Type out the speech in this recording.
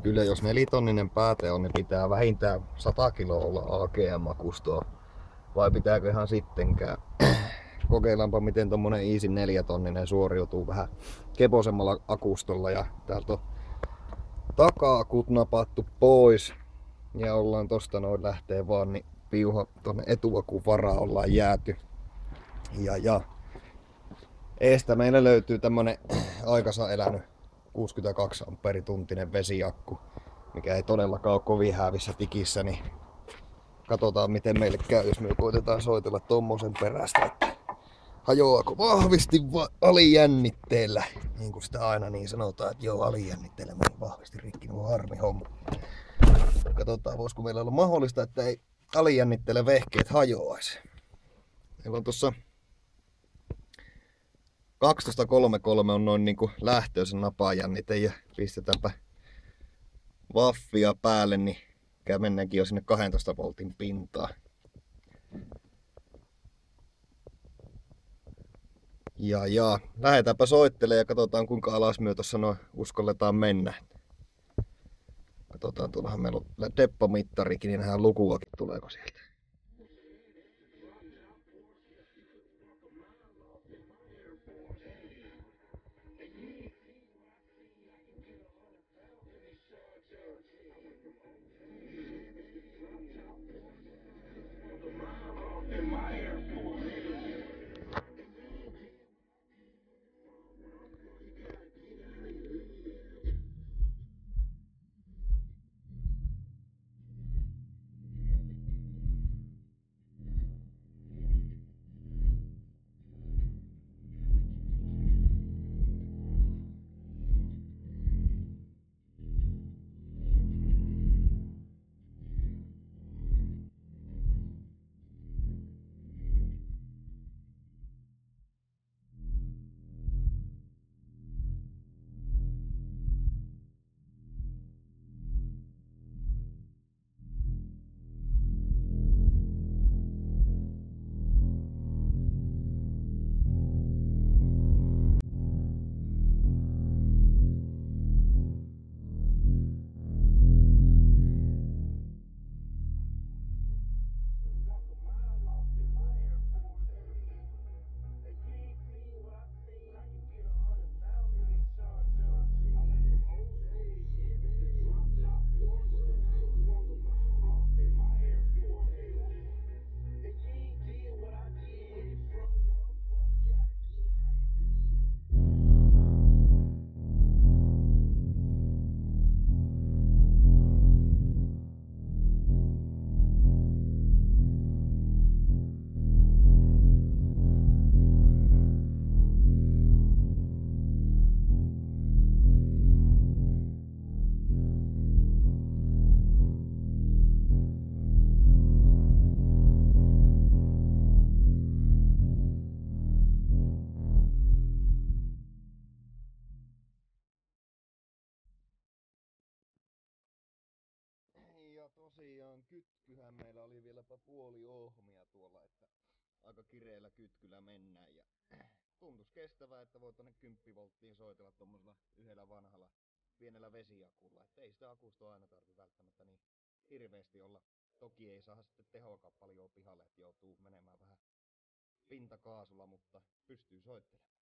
Kyllä jos 4-tonninen pääte on, niin pitää vähintään 100 kiloa olla AGM-akustoa. Vai pitääkö ihan sittenkään? Kokeillaanpa miten tommonen Easy 4-tonninen suoriutuu vähän keposemmalla akustolla. Ja täältä on taka-akut napattu pois. Ja ollaan tosta noin lähtee vaan, niin piuha tonne etuakun varaan ollaan jääty. Ja eestä meillä löytyy tämmönen aikansa elänyt 62 amperituntinen vesiakku, mikä ei todellakaan ole kovin häävissä tikissä, niin katsotaan miten meille käy, jos me koitetaan soitella tommosen perästä, että hajoako vahvasti alijännitteellä, niin kuin sitä aina niin sanotaan, että joo, alijännitteellä meni vahvasti rikki, nuo harmi homma. Katsotaan, voisiko meillä olla mahdollista, että ei alijännitteellä vehkeet hajoaisi. Meillä on tossa 12.33 on noin niinku lähtöisen napajännite ja pistetäänpä vaffia päälle, niin mennäänkin jo sinne 12 voltin pintaan. Ja lähdetäänpä soittelemaan ja katsotaan kuinka alas me tossa noin uskalletaan mennä. Katsotaan, tuollahan meillä on deppomittarikin, niin nähdään lukuakin tuleeko sieltä. Ja tosiaan kytkyhän meillä oli vieläpä puoli ohmia tuolla, että aika kireellä kytkyllä mennään ja tuntus kestävää, että voi tonne 10 volttiin soitella tommosella yhdellä vanhalla pienellä vesiakulla, että ei sitä akusta aina tarvi välttämättä niin hirveesti olla. Toki ei saa sitten tehoakaan paljon pihalle, että joutuu menemään vähän pintakaasulla, mutta pystyy soittelemaan.